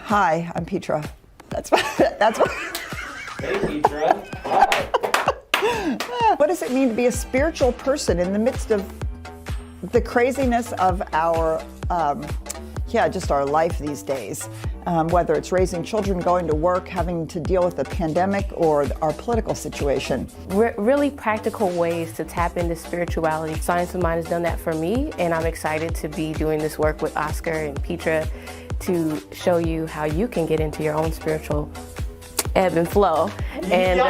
Hi, I'm Petra. That's what. Hey, Petra. What does it mean to be a spiritual person in the midst of the craziness of our, just our life these days? Whether it's raising children, going to work, having to deal with the pandemic, or our political situation. Really practical ways to tap into spirituality. Science of Mind has done that for me, and I'm excited to be doing this work with Oscar and Petra to show you how you can get into your own spiritual ebb and flow and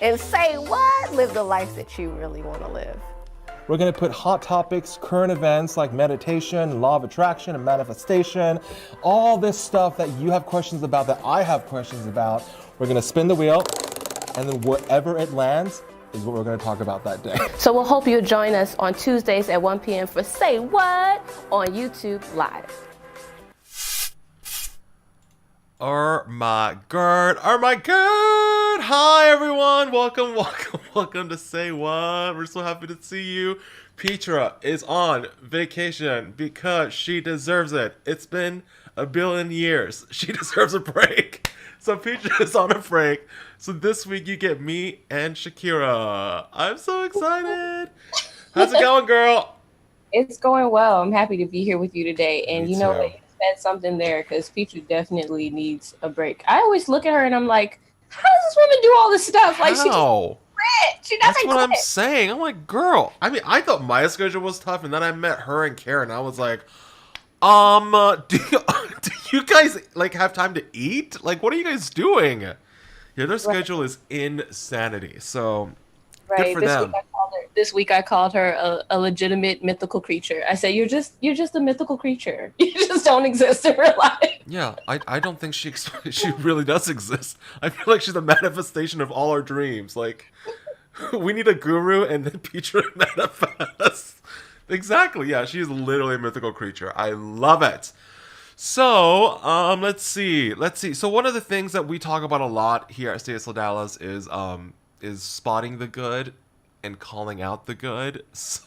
and say what? Live the life that you really want to live. We're going to put hot topics, current events like meditation, law of attraction, and manifestation, all this stuff that you have questions about, that I have questions about. We're going to spin the wheel, and then wherever it lands is what we're going to talk about that day. So we'll hope you'll join us on Tuesdays at 1 p.m. for Say What on YouTube Live. Oh my god. Hi everyone. Welcome to Say What. We're so happy to see you. Petra is on vacation because she deserves it. It's been a billion years. She deserves a break. So Petra is on a break. So this week you get me and Shakera. I'm so excited. How's it going, girl? It's going well. I'm happy to be here with you today. And Me you know too. what? Said something there because Petra definitely needs a break. I always look at her and I'm like, how does this woman do all this stuff? Like she just quit. She doesn't That's what quit. I'm saying. I'm like, girl. I mean, I thought my schedule was tough, and then I met her and Karen. I was like, do you guys like have time to eat? Like, what are you guys doing? Yeah, their schedule is insanity. So Right. good for This them. week I called This week I called her a legitimate mythical creature. I say you're just a mythical creature. You just don't exist in real life. Yeah, I don't think she really does exist. I feel like she's a manifestation of all our dreams. Like, we need a guru and then Petra manifests. Exactly, yeah, she's literally a mythical creature. I love it. So, let's see. So one of the things that we talk about a lot here at CSLDallas is spotting the good and calling out the good. So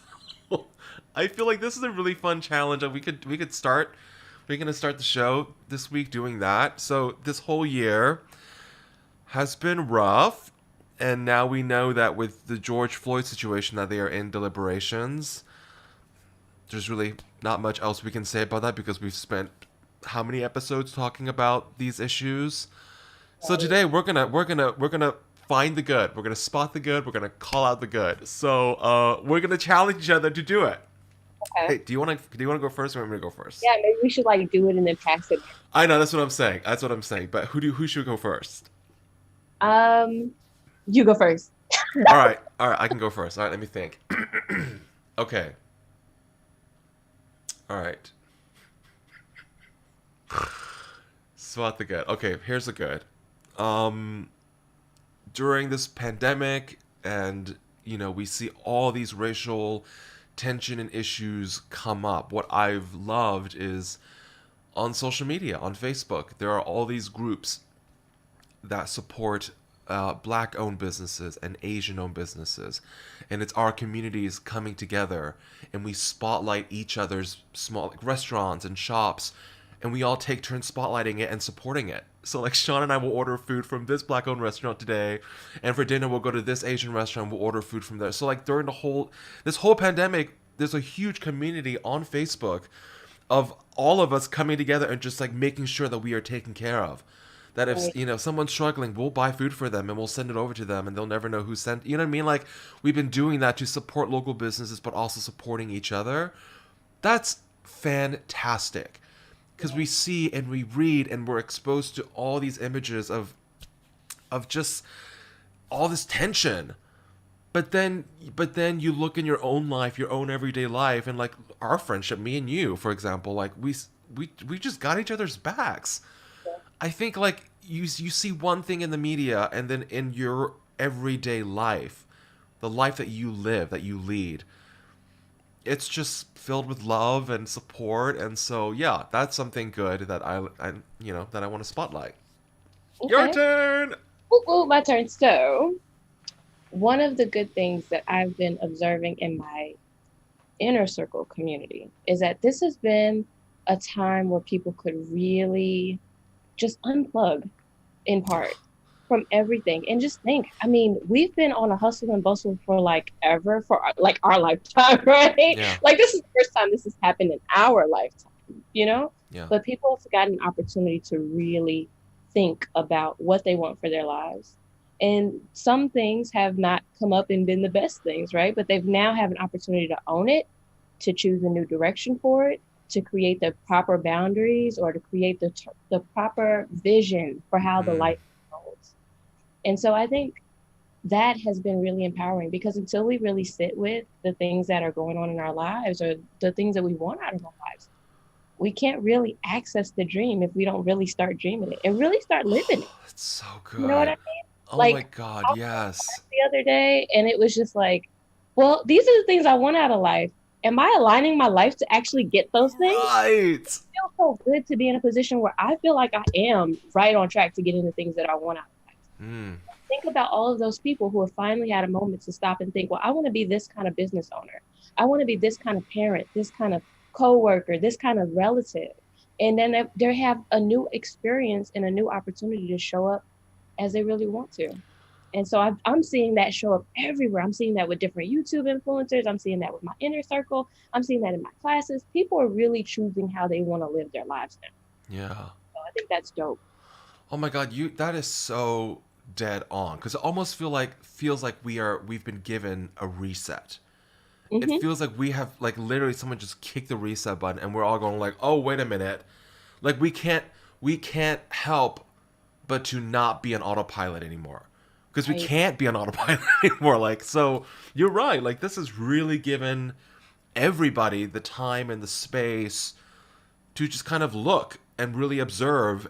I feel like this is a really fun challenge, and we're gonna start the show this week doing that. So this whole year has been rough, and now we know that with the George Floyd situation that they are in deliberations. There's really not much else we can say about that because we've spent how many episodes talking about these issues. So today we're gonna find the good. We're gonna spot the good. We're gonna call out the good. So we're gonna challenge each other to do it. Okay. Hey, do you wanna go first, or want me to go first? Yeah, maybe we should like do it and then pass it. I know, that's what I'm saying. But who should go first? You go first. All right, I can go first. All right, let me think. Okay. All right. Spot the good. Okay, here's the good. During this pandemic, and we see all these racial tension and issues come up. What I've loved is on social media, on Facebook, there are all these groups that support Black-owned businesses and Asian-owned businesses, and it's our communities coming together, and we spotlight each other's small restaurants and shops, and we all take turns spotlighting it and supporting it. So like Sean and I will order food from this Black-owned restaurant today, and for dinner we'll go to this Asian restaurant, we'll order food from there. So like during this whole pandemic, there's a huge community on Facebook of all of us coming together and just like making sure that we are taken care of. That if someone's struggling, we'll buy food for them and we'll send it over to them, and they'll never know who sent. You know what I mean? Like, we've been doing that to support local businesses, but also supporting each other. That's fantastic, because we see and we read and we're exposed to all these images of just all this tension. But then you look in your own life, your own everyday life, and like our friendship, me and you, for example, like we just got each other's backs. I think like you see one thing in the media, and then in your everyday life, the life that you live, that you lead, it's just filled with love and support. And so yeah, that's something good that I want to spotlight. Okay. Your turn. Ooh, my turn. So one of the good things that I've been observing in my inner circle community is that this has been a time where people could really just unplug in part from everything and just think. I mean, we've been on a hustle and bustle for like ever, for like our lifetime, right? Yeah. Like this is the first time this has happened in our lifetime, Yeah. But people have gotten an opportunity to really think about what they want for their lives. And some things have not come up and been the best things, right? But they've now have an opportunity to own it, to choose a new direction for it, to create the proper boundaries, or to create the proper vision for how the life goes. And so I think that has been really empowering, because until we really sit with the things that are going on in our lives, or the things that we want out of our lives, we can't really access the dream if we don't really start dreaming it and really start living it. It's so good. You know what I mean? Oh my God, yes. The other day, and it was just like, well, these are the things I want out of life. Am I aligning my life to actually get those things? Right. It feels so good to be in a position where I feel like I am right on track to getting the things that I want out of life. Think about all of those people who have finally had a moment to stop and think, well, I want to be this kind of business owner. I want to be this kind of parent, this kind of coworker, this kind of relative. And then they have a new experience and a new opportunity to show up as they really want to. And so I'm seeing that show up everywhere. I'm seeing that with different YouTube influencers. I'm seeing that with my inner circle. I'm seeing that in my classes. People are really choosing how they want to live their lives now. Yeah. So I think that's dope. Oh my God, that is so dead on, because it almost feels like we've been given a reset. It feels like we have like literally someone just kicked the reset button, and we're all going like, oh, wait a minute, like we can't help but to not be an autopilot anymore. because we can't be on autopilot anymore. Like, so you're right. Like, this has really given everybody the time and the space to just kind of look and really observe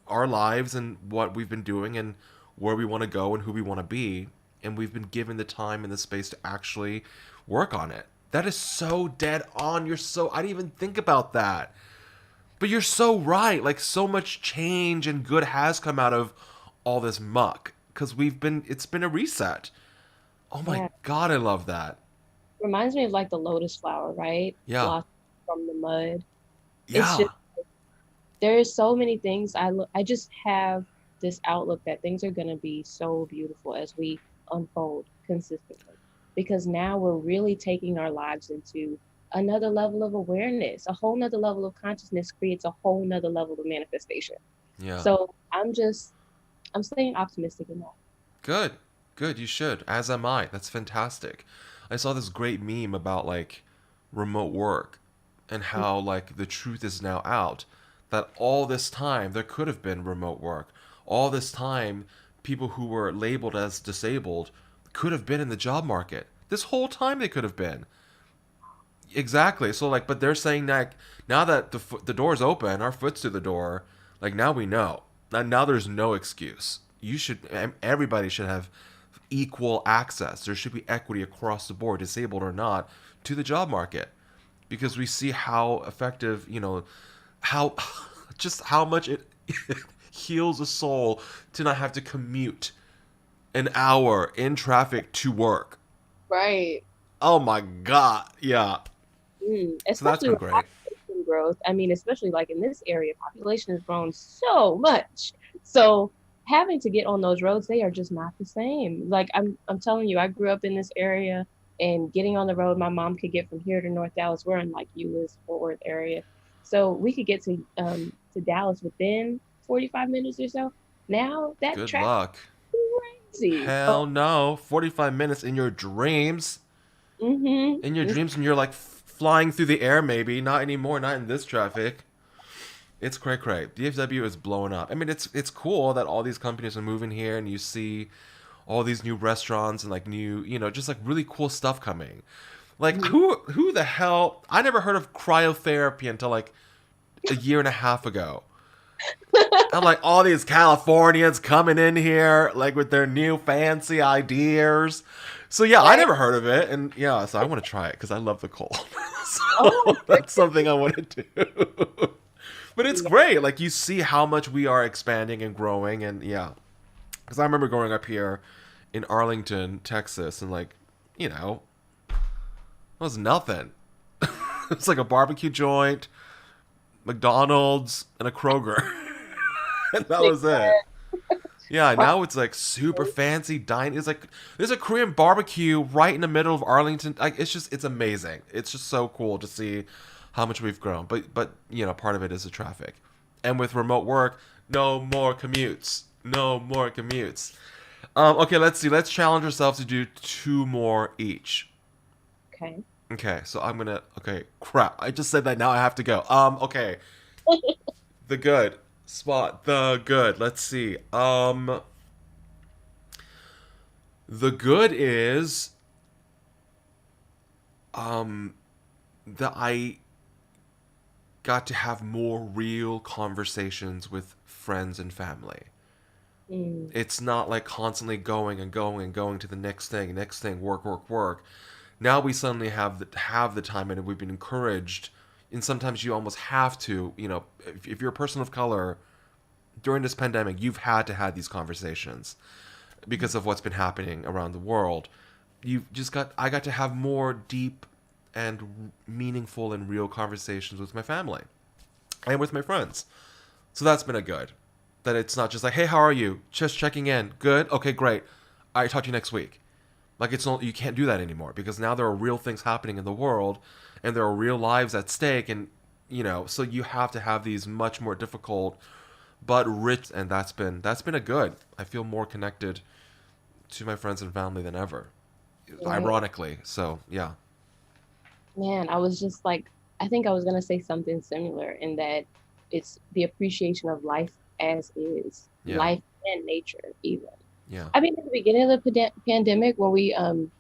our lives and what we've been doing and where we want to go and who we want to be. And we've been given the time and the space to actually work on it. That is so dead on. I didn't even think about that. But you're so right. Like, so much change and good has come out of all this muck. Because it's been a reset. Oh my God, I love that. Reminds me of like the lotus flower, right? Yeah. Blossom from the mud. Yeah. It's just, there are so many things. I just have this outlook that things are going to be so beautiful as we unfold consistently. Because now we're really taking our lives into another level of awareness. A whole nother level of consciousness creates a whole nother level of manifestation. Yeah. So I'm staying optimistic in that. Good. You should. As am I. That's fantastic. I saw this great meme about like remote work and how like the truth is now out that all this time there could have been remote work. All this time people who were labeled as disabled could have been in the job market. This whole time they could have been. Exactly. So like, but they're saying that now that the door's open, our foot's through the door, like now we know. Now there's no excuse. Everybody should have equal access. There should be equity across the board, disabled or not, to the job market. Because we see how effective, how much it heals a soul to not have to commute an hour in traffic to work. Right. Oh my God. Yeah. Especially so that's been great. Population growth. I mean, especially like in this area, population has grown so much. So having to get on those roads, they are just not the same. Like I'm telling you, I grew up in this area, and getting on the road, my mom could get from here to North Dallas. We're in like Euless, Fort Worth area, so we could get to Dallas within 45 minutes or so. Now that good luck. Crazy. Hell no, 45 minutes in your dreams. Mm-hmm. In your dreams, and you're like flying through the air. Maybe not anymore. Not in this traffic. It's cray. DFW is blowing up. I mean, it's cool that all these companies are moving here, and you see all these new restaurants and like new, just like really cool stuff coming. Like who the hell? I never heard of cryotherapy until like a year and a half ago. I'm like, all these Californians coming in here like with their new fancy ideas. So yeah, I never heard of it, and yeah, so I want to try it because I love the cold. So that's something I want to do. But it's great. Like, you see how much we are expanding and growing. And yeah, because I remember growing up here in Arlington, Texas, and like, it was nothing. It's like a barbecue joint, McDonald's, and a Kroger. And that was it. Yeah, now it's like super fancy dining. It's like there's a Korean barbecue right in the middle of Arlington. Like, it's amazing. It's just so cool to see how much we've grown. But part of it is the traffic. And with remote work, no more commutes. Okay, let's see. Let's challenge ourselves to do 2 more each. Okay, so crap. I just said that, now I have to go. Okay. The good spot. The good. Let's see. The good is that I got to have more real conversations with friends and family. It's not like constantly going to the next thing, work. Now we suddenly have the time, and we've been encouraged, and sometimes you almost have to, if you're a person of color during this pandemic, you've had to have these conversations because of what's been happening around the world. I got to have more deep and meaningful and real conversations with my family and with my friends. So that's been a good. That it's not just like, hey, how are you? Just checking in. Good? Okay, great. All right, talk to you next week. Like, you can't do that anymore because now there are real things happening in the world and there are real lives at stake, and so you have to have these much more difficult but rich, and that's been a good. I feel more connected to my friends and family than ever. Right. Ironically. So, yeah. Man, I was just like, I think I was going to say something similar in that it's the appreciation of life as is, life and nature even. Yeah. I mean, at the beginning of the pandemic, when we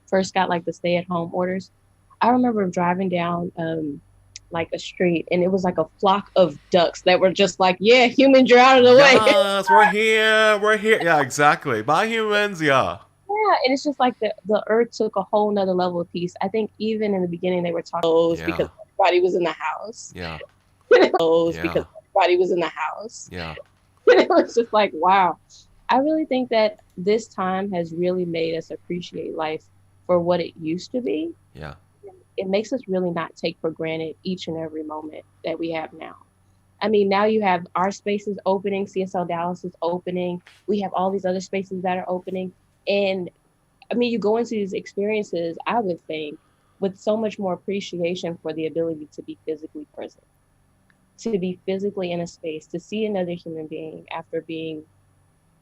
first got like the stay-at-home orders, I remember driving down like a street, and it was like a flock of ducks that were just like, "Yeah, humans, you're out of the way." Yes, we're here. We're here. Yeah, exactly. Bye, humans. Yeah. Yeah, and it's just like the earth took a whole nother level of peace. I think even in the beginning they were talking because Yeah. everybody was in the house. Yeah. Because Yeah. everybody was in the house. Yeah. And it was just like, wow. I really think that this time has really made us appreciate life for what it used to be. Yeah. It makes us really not take for granted each and every moment that we have now. I mean, now you have our spaces opening, CSLDallas is opening. We have all these other spaces that are opening. And I mean, you go into these experiences, I would think, with so much more appreciation for the ability to be physically present, to be physically in a space, to see another human being after being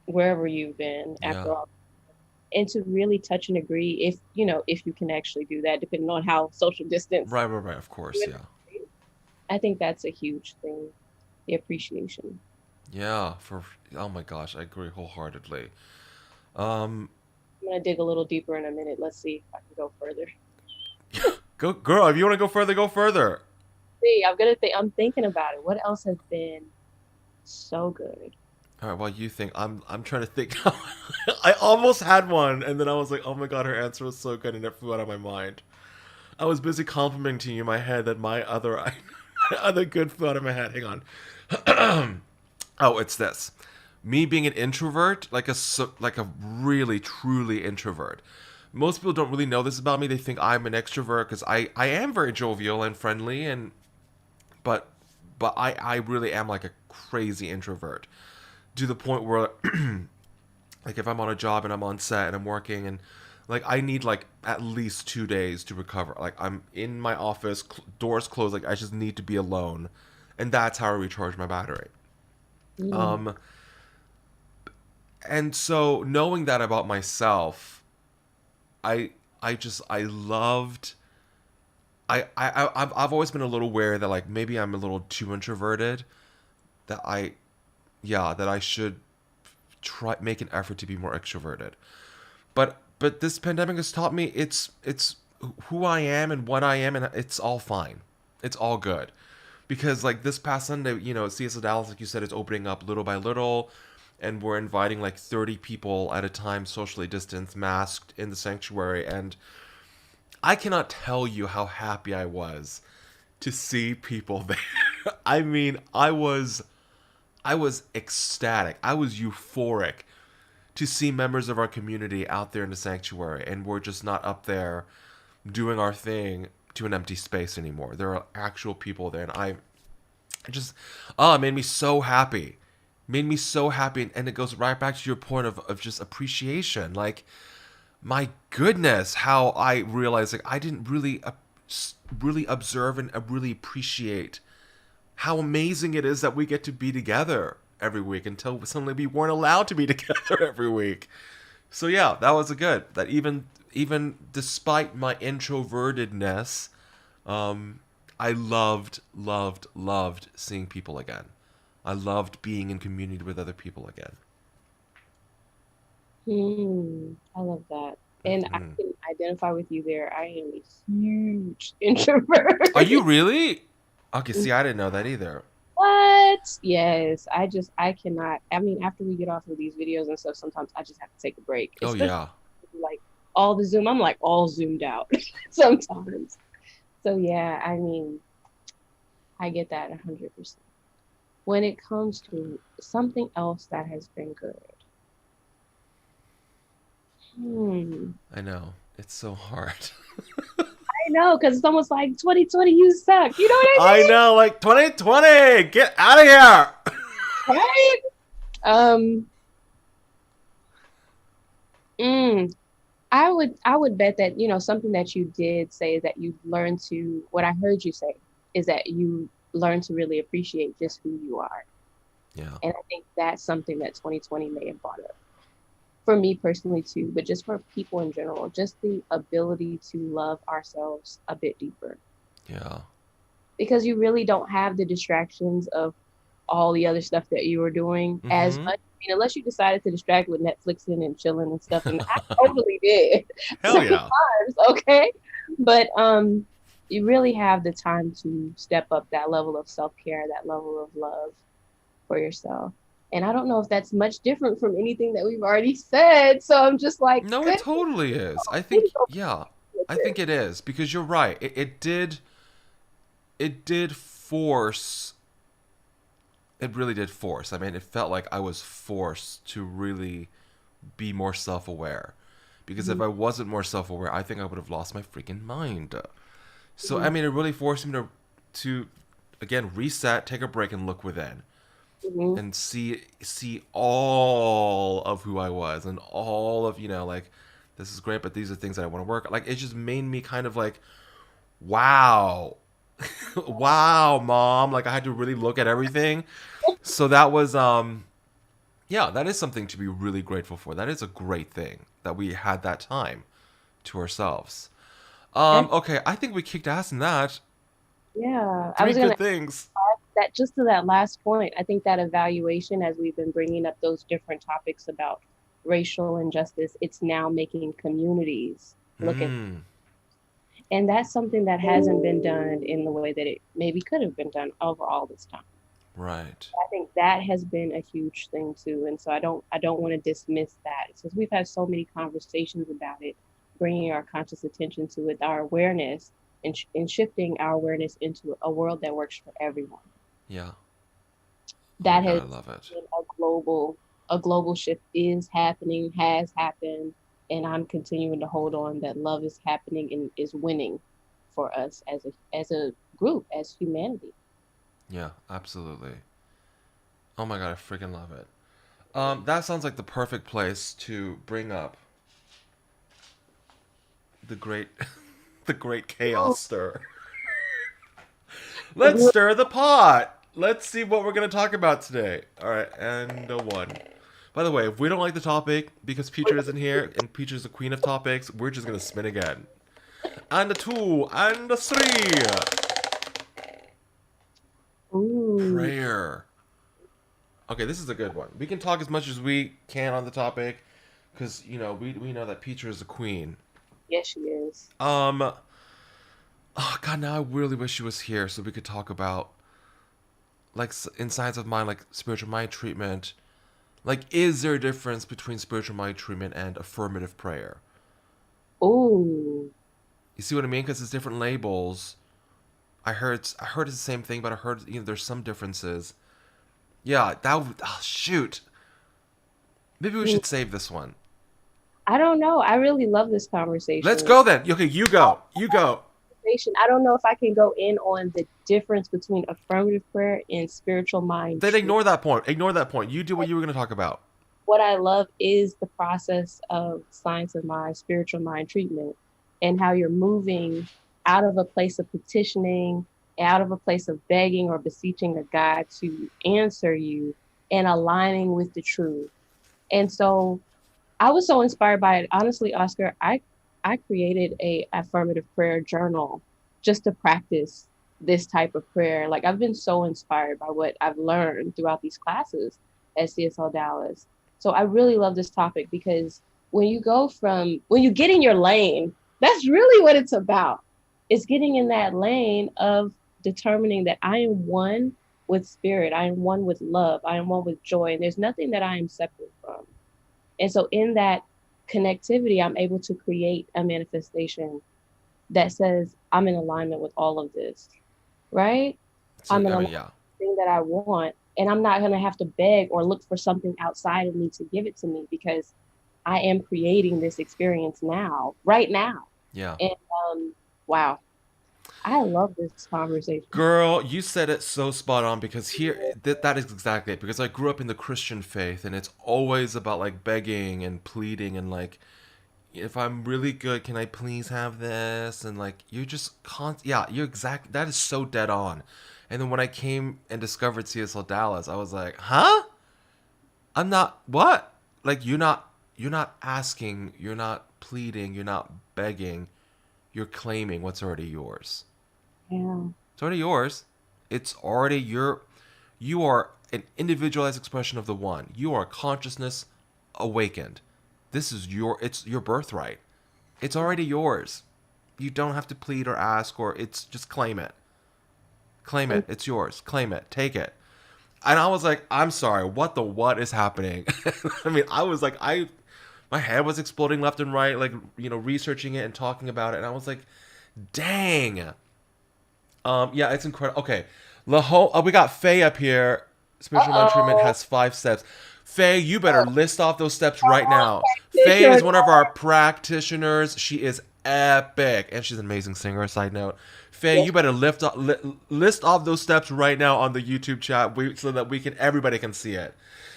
wherever you've been, after all, and to really touch and agree, if you can actually do that, depending on how social distance. Right. Of course. Yeah. I think that's a huge thing, the appreciation. Yeah. Oh my gosh, I agree wholeheartedly. I'm gonna dig a little deeper in a minute. Let's see if I can go further. Go, girl. If you want to go further, go further. See, I'm thinking about it. What else has been so good? All right. While you think, I'm trying to think. I almost had one, and then I was like, oh my god, her answer was so good, and it flew out of my mind. I was busy complimenting you in my head that my other other good flew out of my head. Hang on. Oh, it's this. Me being an introvert, like a really truly introvert. Most people don't really know this about me. They think I'm an extrovert because I am very jovial and friendly, but I really am like a crazy introvert, to the point where like if I'm on a job and I'm on set and I'm working, and like I need like at least 2 days to recover. Like I'm in my office, doors closed, like I just need to be alone, and that's how I recharge my battery. And so knowing that about myself, I've always been a little wary that like maybe I'm a little too introverted, that I should try make an effort to be more extroverted. But this pandemic has taught me it's who I am and what I am, and it's all fine. It's all good. Because like this past Sunday, CSLDallas, like you said, is opening up little by little, and we're inviting like 30 people at a time, socially distanced, masked, in the sanctuary. And I cannot tell you how happy I was to see people there. I mean, I was ecstatic. I was euphoric to see members of our community out there in the sanctuary, and we're just not up there doing our thing to an empty space anymore. There are actual people there, and it made me so happy. Made me so happy, and it goes right back to your point of just appreciation. Like, my goodness, how I realized like I didn't really observe and really appreciate how amazing it is that we get to be together every week, until suddenly we weren't allowed to be together every week. So yeah, that was that even despite my introvertedness, I loved seeing people again. I loved being in community with other people again. I love that. And I can identify with you there. I am a huge introvert. Are you really? Okay, see, I didn't know that either. What? Yes. I cannot. I mean, after we get off of these videos and stuff, sometimes I just have to take a break. Oh, yeah. Like all the Zoom, I'm like all zoomed out sometimes. So yeah, I mean, I get that 100%. When it comes to something else that has been good. I know. It's so hard. I know, because it's almost like 2020, you suck. You know what I mean? I know, like 2020, get out of here. Right? I would bet that, something that you did say is that you learned to, what I heard you say is that you learned to really appreciate just who you are. Yeah. And I think that's something that 2020 may have brought up. For me personally too, but just for people in general, just the ability to love ourselves a bit deeper. Yeah. Because you really don't have the distractions of all the other stuff that you were doing as much mean, unless you decided to distract with Netflixing and chilling and stuff, and I totally did. Hell yeah. Sometimes, okay, but you really have the time to step up that level of self-care, that level of love for yourself. And I don't know if that's much different from anything that we've already said. So I'm just like, No, it good. totally is. I think, yeah, I think it is because you're right. It did force. It really did force. I mean, it felt like I was forced to really be more self-aware. Because if I wasn't more self-aware, I think I would have lost my freaking mind. So, I mean, it really forced me to again, reset, take a break, and look within. And see all of who I was and all of, like, this is great, but these are things that I want to work. Like, it just made me kind of like, wow. Wow, Mom. Like, I had to really look at everything. So that was, yeah, that is something to be really grateful for. That is a great thing that we had that time to ourselves. Okay, I think we kicked ass in that. Yeah, I Three was gonna good things. that just to that last point. I think that evaluation, as we've been bringing up those different topics about racial injustice, it's now making communities look at, and that's something that hasn't been done in the way that it maybe could have been done over all this time. Right. I think that has been a huge thing too, and so I don't want to dismiss that because we've had so many conversations about it, bringing our conscious attention to it, our awareness, and shifting our awareness into a world that works for everyone. Yeah. That God, has I love it. been a global shift is happening, has happened, and I'm continuing to hold on that love is happening and is winning for us as a group, as humanity. Yeah, absolutely. Oh my God, I freaking love it. That sounds like the perfect place to bring up the great, the great chaos stir. Let's stir the pot. Let's see what we're gonna talk about today. All right, and a one. By the way, if we don't like the topic because Peter isn't here and Peter's the queen of topics, we're just gonna spin again. And a two, and a three. Ooh. Prayer. Okay, this is a good one. We can talk as much as we can on the topic, because we know that Peter is a queen. Yes, she is. Oh God, now I really wish she was here so we could talk about, like, in Science of Mind, like spiritual mind treatment. Like, is there a difference between spiritual mind treatment and affirmative prayer? Ooh. You see what I mean? Because it's different labels. I heard it's the same thing, but I heard there's some differences. Yeah, shoot. Maybe we should save this one. I don't know. I really love this conversation. Let's go then. Okay, you go. You go. I don't know if I can go in on the difference between affirmative prayer and spiritual mind. Then ignore that point. Ignore that point. You do what you were going to talk about. What I love is the process of Science of Mind, spiritual mind treatment, and how you're moving out of a place of petitioning, out of a place of begging or beseeching a God to answer you, and aligning with the truth. And so I was so inspired by it. Honestly, Oscar, I created a affirmative prayer journal just to practice this type of prayer. Like, I've been so inspired by what I've learned throughout these classes at CSLDallas. So I really love this topic because when you get in your lane, that's really what it's about. It's getting in that lane of determining that I am one with spirit. I am one with love. I am one with joy. And there's nothing that I am separate from. And so in that connectivity, I'm able to create a manifestation that says I'm in alignment with all of this, right? I'm in alignment with the thing that I want, and I'm not going to have to beg or look for something outside of me to give it to me because I am creating this experience now, right now. Yeah. And wow, I love this conversation. Girl, you said it so spot on because here, that is exactly it. Because I grew up in the Christian faith and it's always about like begging and pleading and like, if I'm really good, can I please have this? And like, you're just that is so dead on. And then when I came and discovered CSLDallas, I was like, huh? I'm not, what? Like, you're not asking, you're not pleading, you're not begging, you're claiming what's already yours. Yeah. It's already yours. It's already you are an individualized expression of the one. You are a consciousness awakened. It's your birthright. It's already yours. You don't have to plead or ask, or it's just claim it. Claim it. It's yours. Claim it. Take it. And I was like, I'm sorry, what is happening? I mean, I was like, my head was exploding left and right, like, researching it and talking about it. And I was like, dang. Yeah, it's incredible. Okay. We got Faye up here. Spiritual mind treatment has 5 steps. Faye, you better list off those steps right now. Faye is one of our practitioners. She is epic. And she's an amazing singer, side note. Faye, you better list off those steps right now on the YouTube chat so that everybody can see it.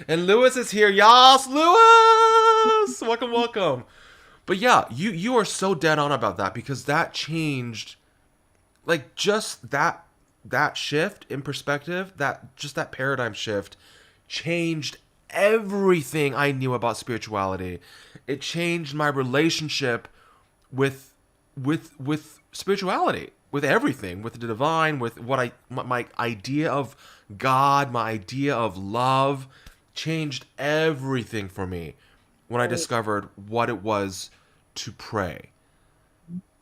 And Lewis is here. Yas, Lewis! Welcome. But yeah, you are so dead on about that, because that changed, like, just that shift in perspective, that paradigm shift changed everything I knew about spirituality. It changed my relationship with spirituality, with everything, with the divine, with my idea of God, my idea of love, changed everything for me when I discovered what it was to pray.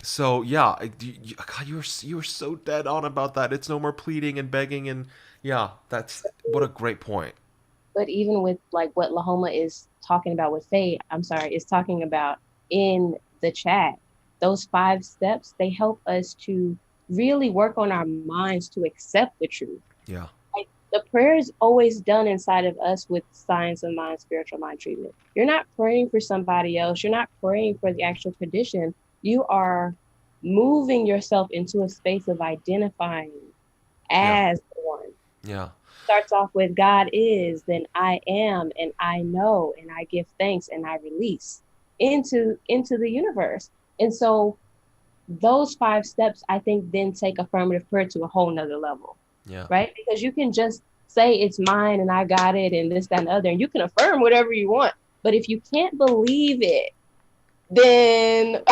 So yeah, God, you were so dead on about that. It's no more pleading and begging, and yeah, what a great point. But even with like what Lahoma is talking about with Faye, is talking about in the chat, those 5 steps, they help us to really work on our minds to accept the truth. Yeah. Like, the prayer is always done inside of us with science of mind, spiritual mind treatment. You're not praying for somebody else. You're not praying for the actual condition. You are moving yourself into a space of identifying as the one. Yeah. Starts off with God is, then I am, and I know, and I give thanks, and I release into the universe. And so those 5 steps, I think, then take affirmative prayer to a whole nother level. Yeah. Right? Because you can just say it's mine and I got it and this, that, and the other, and you can affirm whatever you want. But if you can't believe it, then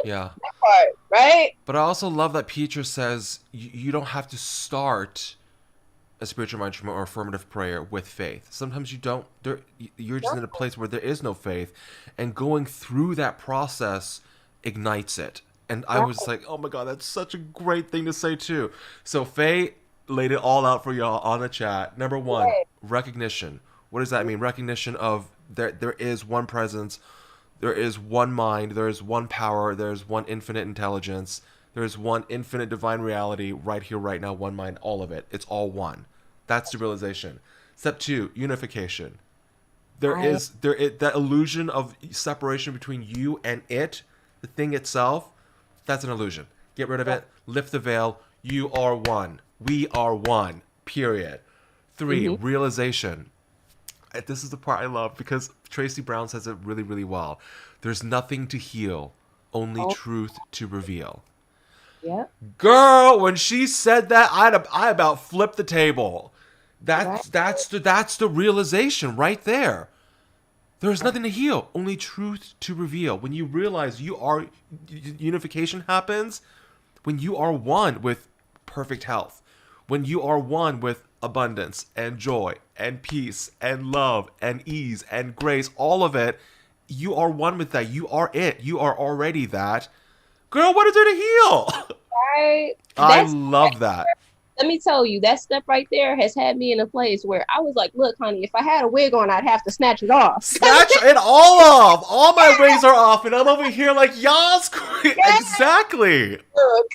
yeah, that part, right? But I also love that Petra says you don't have to start a spiritual mind treatment or affirmative prayer with faith. Sometimes you don't. You're just in a place where there is no faith, and going through that process ignites it. And I was like, oh my God, that's such a great thing to say too. So Faye laid it all out for y'all on the chat. Number 1, recognition. What does that mean? Recognition of there is one presence, there is one mind, there is one power, there is one infinite intelligence, there is one infinite divine reality right here, right now, one mind, all of it. It's all one. That's the realization. Step 2, unification. There is that illusion of separation between you and it, the thing itself. That's an illusion. Get rid of it. Lift the veil. You are one. We are one. Period. 3, realization. This is the part I love, because Tracy Brown says it really, really well. There's nothing to heal, only truth to reveal. Yeah. Girl, when she said that, I about flipped the table. That's the realization right there. There's nothing to heal, only truth to reveal. When you realize unification happens when you are one with perfect health, when you are one with abundance and joy and peace and love and ease and grace, all of it, you are one with that. You are it. You are already that. Girl, what is there to heal? Right. I love that. Let me tell you, that step right there has had me in a place where I was like, look, honey, if I had a wig on, I'd have to snatch it off. Snatch it all off. All my wigs are off, and I'm over here like, yas, queen. Exactly. Look.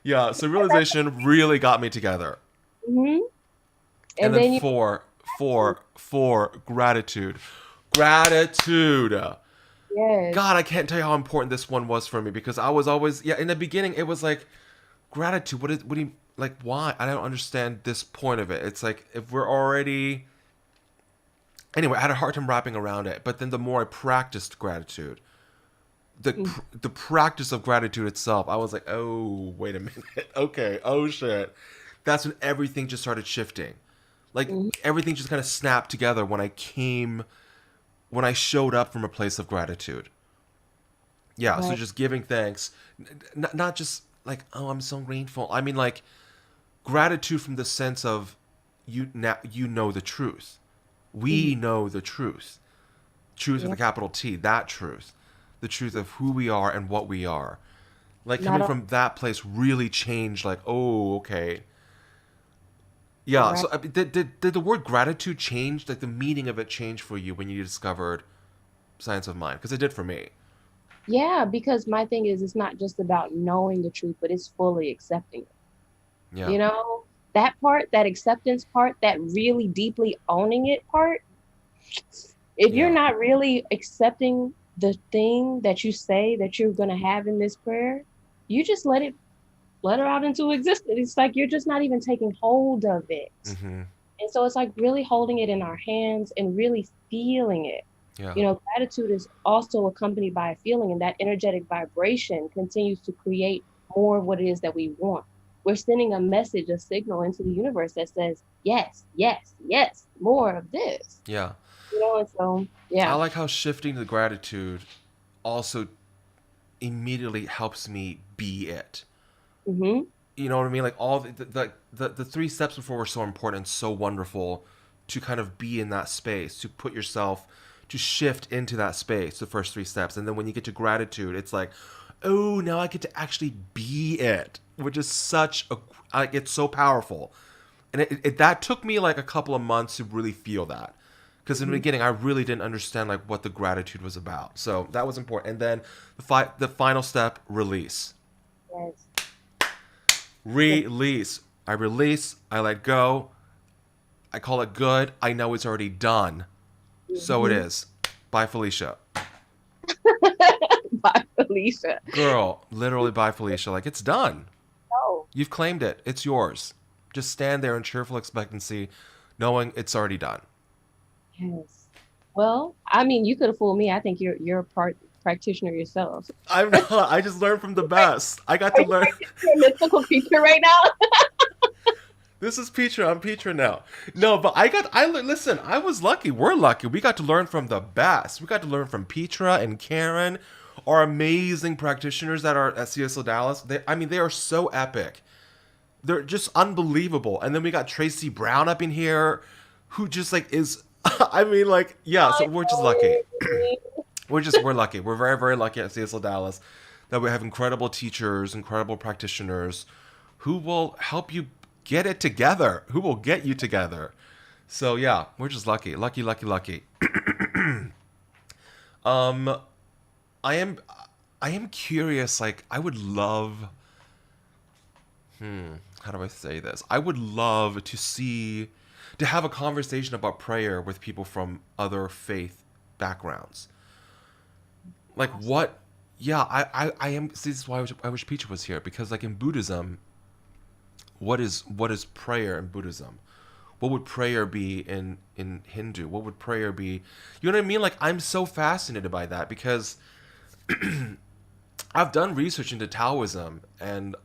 Yeah, so realization really got me together. Mm-hmm. And then four, gratitude. Gratitude. Yes. God, I can't tell you how important this one was for me, because I was always, in the beginning, it was like, gratitude, what do you, like, why? I don't understand this point of it. It's like, if we're already, anyway, I had a hard time wrapping around it, but then the more I practiced gratitude, the practice of gratitude itself, I was like, oh, wait a minute, okay, oh shit. That's when everything just started shifting. Like, everything just kind of snapped together when I showed up from a place of gratitude. Yeah, right. So just giving thanks, not just like, oh, I'm so grateful. I mean, like, gratitude from the sense of you know the truth. We know the truth. Truth with a capital T, that truth. The truth of who we are and what we are. Like coming from that place really changed, like, oh, okay. Yeah, Right. so did the word gratitude change, like the meaning of it change for you when you discovered Science of Mind? Because it did for me. Yeah, because my thing is, it's not just about knowing the truth, but it's fully accepting it. Yeah. You know, that part, that acceptance part, that really deeply owning it part, if you're not really accepting the thing that you say that you're going to have in this prayer, you just let her out into existence. It's like you're just not even taking hold of it. Mm-hmm. And so it's like really holding it in our hands and really feeling it. Yeah. You know, gratitude is also accompanied by a feeling, and that energetic vibration continues to create more of what it is that we want. We're sending a message, a signal into the universe that says, yes, yes, yes, more of this. Yeah. You know, and so, I yeah. like how shifting to gratitude also immediately helps me be it. Mm-hmm. You know what I mean? Like all the three steps before were so important and so wonderful to kind of be in that space, to put yourself, to shift into that space, the first three steps. And then when you get to gratitude, it's like, oh, now I get to actually be it, which is such a, like, it's so powerful. And that took me like a couple of months to really feel that. Because in the beginning, I really didn't understand like what the gratitude was about. So that was important. And then the final step, release. Yes. Release. I release. I let go. I call it good. I know it's already done. So it is. Bye, Felicia. Bye, Felicia. Girl, literally bye, Felicia. Like, it's done. Oh, You've claimed it. It's yours. Just stand there in cheerful expectancy, knowing it's already done. yes. Well, I mean, you could have fooled me. I think you're a practitioner yourself. I'm not. I just learned from the best. I got to learn. You're a mystical creature right now. This is Petra. I'm Petra now. No, but listen, I was lucky. We're lucky. We got to learn from the best. We got to learn from Petra and Karen, our amazing practitioners that are at CSLDallas. They are so epic. They're just unbelievable. And then we got Tracy Brown up in here, who just like is, so we're just lucky. We're lucky. We're very, very lucky at CSLDallas that we have incredible teachers, incredible practitioners who will help you get it together, who will get you together. So yeah, we're just lucky. I am curious, like I would love how do I say this? I would love to have a conversation about prayer with people from other faith backgrounds. Like what? Yeah, I am. See, this is why I wish Peach was here, because like in Buddhism, what is prayer in Buddhism? What would prayer be in Hindu? What would prayer be? You know what I mean? Like I'm so fascinated by that because I've done research into Taoism, and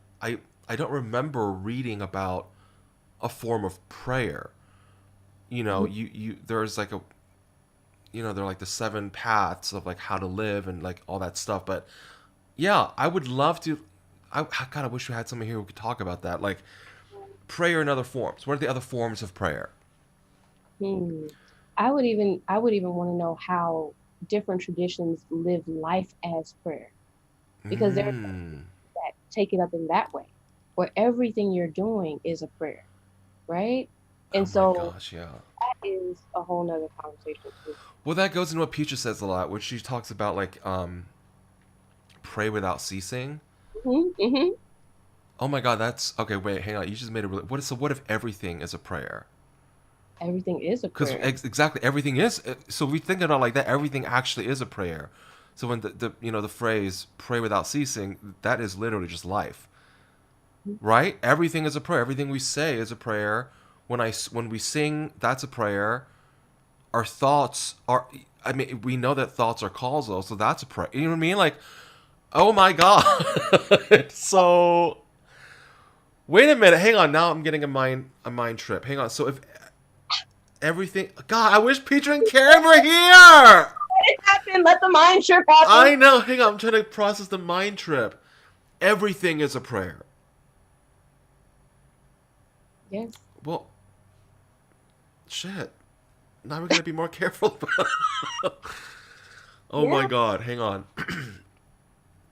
I don't remember reading about a form of prayer. You know, there's like a, you know, they're like the 7 paths of like how to live and like all that stuff. But yeah, I would love to. God, I wish we had someone here who could talk about that. Like prayer in other forms. What are the other forms of prayer? I would even want to know how different traditions live life as prayer, because there are some that take it up in that way, where everything you're doing is a prayer, right? And gosh, yeah. That is a whole nother conversation too. Well, that goes into what Peaches says a lot, which she talks about like pray without ceasing. Mm-hmm. Oh my God, that's okay. Wait, hang on. You just made a really. What if everything is a prayer? Everything is a prayer. Because exactly everything is. So we think about it like that. Everything actually is a prayer. So when the phrase "pray without ceasing," that is literally just life, right? Everything is a prayer. Everything we say is a prayer. When we sing, that's a prayer. Our thoughts are. I mean, we know that thoughts are causal, so that's a prayer. You know what I mean? Like, oh my God. So, wait a minute. Hang on. Now I'm getting a mind trip. Hang on. So if everything, God, I wish Peter and Karen were here. Let it happen. Let the mind trip happen. I know. Hang on. I'm trying to process the mind trip. Everything is a prayer. Yes. Well, shit. Now we're gonna be more careful. Oh my God, hang on.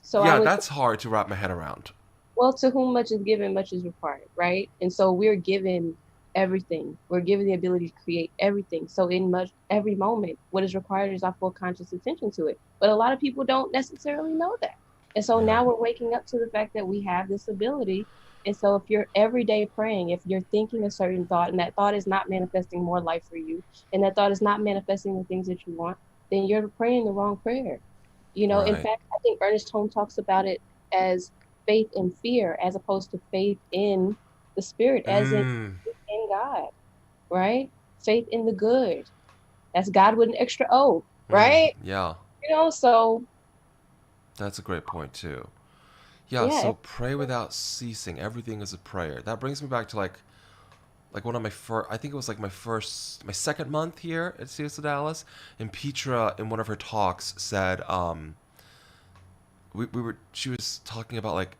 So yeah, that's hard to wrap my head around. Well, to whom much is given, much is required, right? And so we're given everything. We're given the ability to create everything. So in every moment, what is required is our full conscious attention to it. But a lot of people don't necessarily know that. And so now we're waking up to the fact that we have this ability. And so if you're every day praying, if you're thinking a certain thought and that thought is not manifesting more life for you, and that thought is not manifesting the things that you want, then you're praying the wrong prayer. You know, in fact, I think Ernest Holmes talks about it as faith in fear as opposed to faith in the spirit, as in God, right? Faith in the good. That's God with an extra O, right? Yeah. You know, so. That's a great point too. Yeah, so pray without ceasing. Everything is a prayer. That brings me back to like one of my first, I think it was like my second month here at CSLDallas, and Petra in one of her talks said, she was talking about like,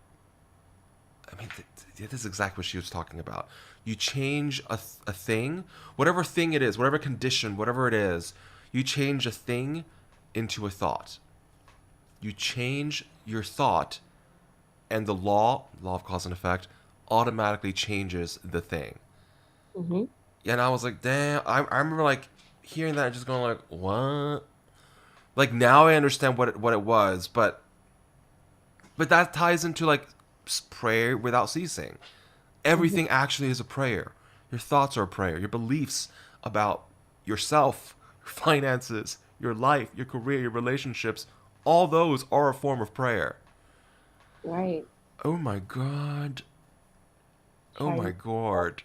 I mean, this is exactly what she was talking about. You change a thing, whatever thing it is, whatever condition, whatever it is, you change a thing into a thought. You change your thought, and the law of cause and effect, automatically changes the thing. Mm-hmm. And I was like, damn, I remember like hearing that and just going like, what? Like now I understand what it was, but that ties into like prayer without ceasing. Everything actually is a prayer. Your thoughts are a prayer. Your beliefs about yourself, your finances, your life, your career, your relationships, all those are a form of prayer. Right. Oh my God. Oh my God.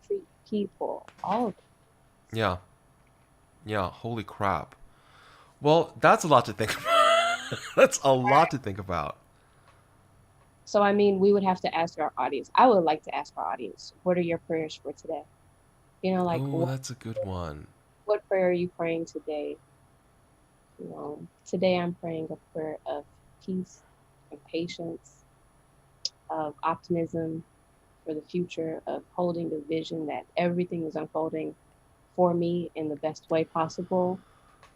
Treat people, all of them. Yeah. Yeah, holy crap. Well, that's a lot to think about. That's a lot to think about. So, I mean, we would have to ask our audience. I would like to ask our audience, what are your prayers for today? You know, like, oh, that's a good one. What prayer are you praying today? You know, today I'm praying a prayer of peace and patience, of optimism for the future, of holding the vision that everything is unfolding for me in the best way possible,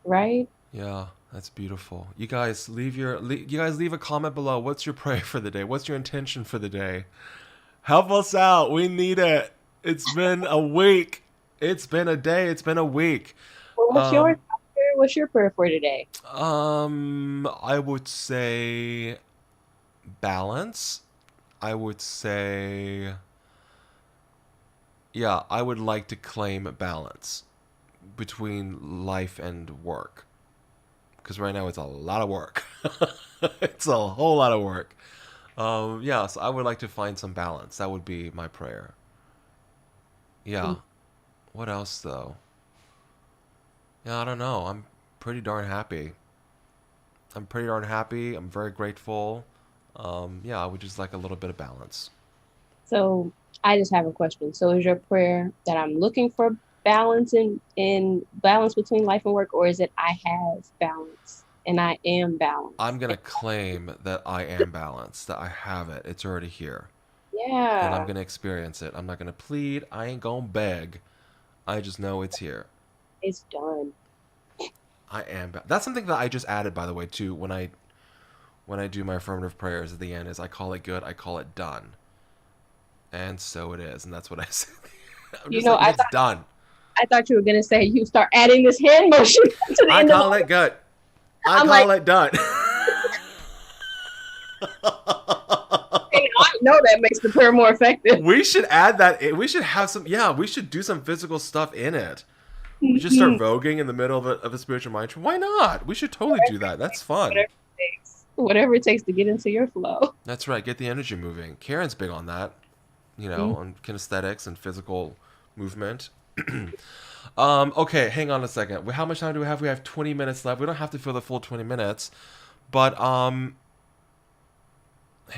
right? Yeah, that's beautiful. You guys leave a comment below. What's your prayer for the day? What's your intention for the day? Help us out. We need it. It's been a week. It's been a day. It's been a week. Well, what's your prayer for today? I would say balance. I would say, yeah, I would like to claim balance between life and work. Because right now it's a lot of work. It's a whole lot of work. Yeah, so I would like to find some balance. That would be my prayer. Yeah. What else, though? Yeah, I don't know. I'm pretty darn happy. I'm very grateful. Yeah, I would just like a little bit of balance. So I just have a question. So is your prayer that I'm looking for balance in balance between life and work, or is it I have balance and I am balanced? I'm going to claim that I am balanced, that I have it. It's already here. Yeah. And I'm going to experience it. I'm not going to plead. I ain't going to beg. I just know it's here. It's done. I am. That's something that I just added, by the way, too, when I do my affirmative prayers at the end, is I call it good, I call it done. And so it is. And that's what I said. It's done. I thought you were going to say you start adding this hand motion to the I end call it good. I call it done. I know that makes the prayer more effective. We should add that. We should have some. Yeah, we should do some physical stuff in it. We just start voguing in the middle of a spiritual mind trip. Why not? We should totally do that. That's fun. Whatever it takes to get into your flow. That's right. Get the energy moving. Karen's big on that. You know, on kinesthetics and physical movement. Okay, hang on a second. How much time do we have? We have 20 minutes left. We don't have to fill the full 20 minutes. But, hang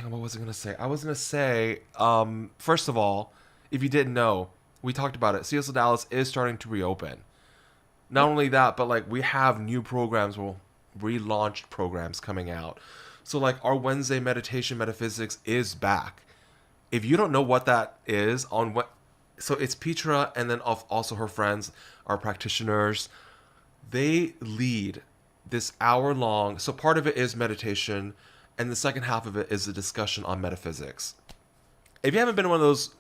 on, what was I going to say? I was going to say, first of all, if you didn't know, we talked about it. CSLDallas is starting to reopen. Not only that, but, like, we have new programs, relaunched programs coming out. So, like, our Wednesday meditation metaphysics is back. If you don't know what that is, So it's Petra, and then also her friends are practitioners. They lead this hour long. So part of it is meditation, and the second half of it is a discussion on metaphysics. If you haven't been to one of those,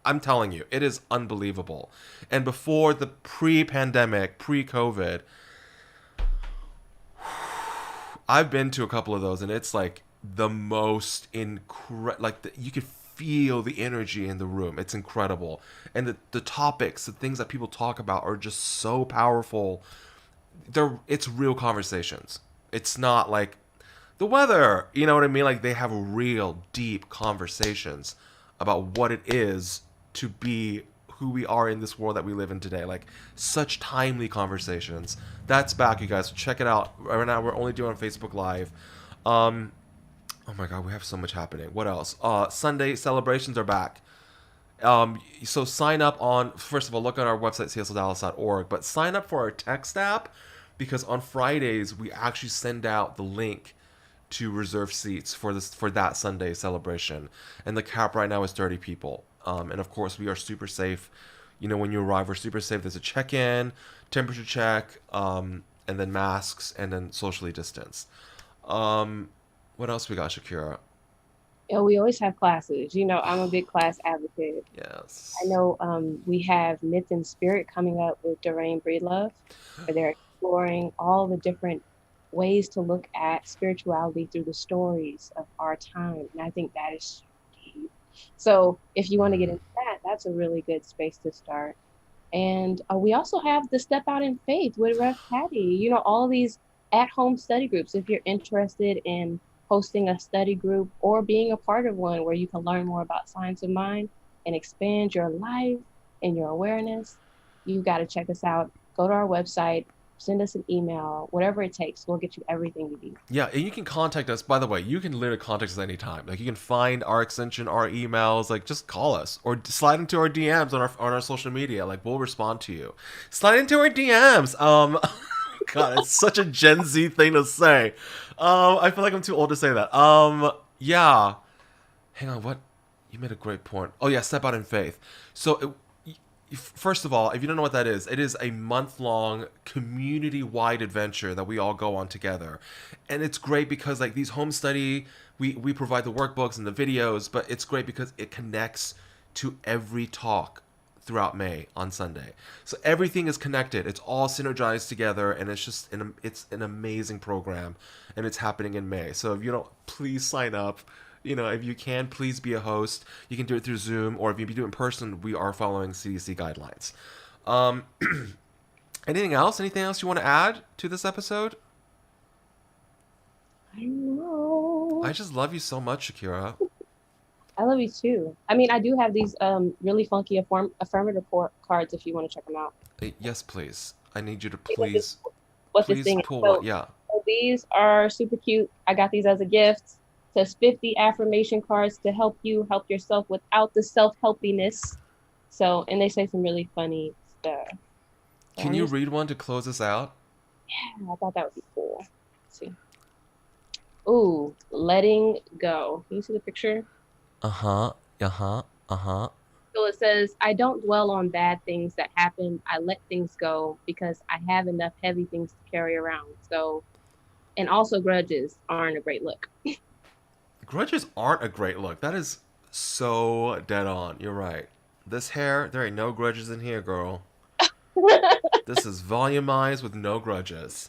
I'm telling you, it is unbelievable. And before the pre-pandemic, pre-COVID, I've been to a couple of those, and it's like the most you could feel the energy in the room. It's incredible. And the topics, the things that people talk about are just so powerful. It's real conversations. It's not like the weather, you know what I mean? Like, they have real deep conversations about what it is to be who we are in this world that we live in today. Like, such timely conversations. That's back, you guys. Check it out. Right now, we're only doing Facebook Live. Oh my God, we have so much happening. What else? Sunday celebrations are back. So sign up on, first of all, look at our website, CSLDallas.org, but sign up for our text app, because on Fridays, we actually send out the link to reserve seats for that Sunday celebration. And the cap right now is 30 people. And of course, we are super safe. You know, when you arrive, we're super safe. There's a check-in, temperature check, and then masks, and then socially distanced. What else we got, Shakera? Yeah, we always have classes. You know, I'm a big class advocate. Yes. I know we have Myth and Spirit coming up with Doreen Breedlove, where they're exploring all the different ways to look at spirituality through the stories of our time. And I think that is deep. So if you want to get into that, that's a really good space to start. And we also have the Step Out in Faith with Rev Patty. You know, all these at-home study groups. If you're interested in hosting a study group or being a part of one where you can learn more about science of mind and expand your life and your awareness, you got to check us out. Go to our website, send us an email, whatever it takes. We'll get you everything you need. Yeah, and you can contact us. By the way, you can literally contact us anytime. Like, you can find our extension, our emails. Like, just call us or slide into our DMs on our social media. Like, we'll respond to you. Slide into our DMs. God, it's such a Gen Z thing to say. I feel like I'm too old to say that. Yeah. Hang on, what? You made a great point. Oh yeah, Step Out in Faith. So, first of all, if you don't know what that is, it is a month-long community-wide adventure that we all go on together. And it's great because, like, these home study, we provide the workbooks and the videos, but it's great because it connects to every talk throughout May on Sunday. So everything is connected. It's all synergized together, and it's an amazing program, and it's happening in May. So if you don't, please sign up. You know, if you can, please be a host. You can do it through Zoom, or if you do it in person, we are following CDC guidelines. Anything else? Anything else you want to add to this episode? I don't know. I just love you so much, Shakera. I love you too. I mean, I do have these really funky affirmative cards if you want to check them out. Yes, please. I need you to please this thing pull is. one. Yeah. So these are super cute. I got these as a gift. It says 50 affirmation cards to help you help yourself without the self-helpiness. So, and they say some really funny stuff. Can you read one to close us out? Yeah, I thought that would be cool. Let's see. Ooh, letting go. Can you see the picture? Uh-huh. So it says, I don't dwell on bad things that happen. I let things go because I have enough heavy things to carry around. So, and also grudges aren't a great look. Grudges aren't a great look. That is so dead on. You're right. This hair, there ain't no grudges in here, girl. This is volumized with no grudges.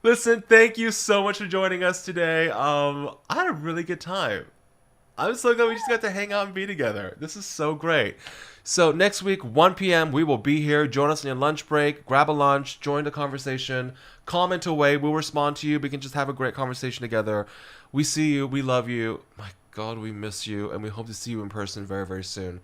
Listen, thank you so much for joining us today. I had a really good time. I'm so glad we just got to hang out and be together. This is so great. So next week, 1 p.m., we will be here. Join us on your lunch break. Grab a lunch. Join the conversation. Comment away. We'll respond to you. We can just have a great conversation together. We see you. We love you. My God, we miss you. And we hope to see you in person very, very soon.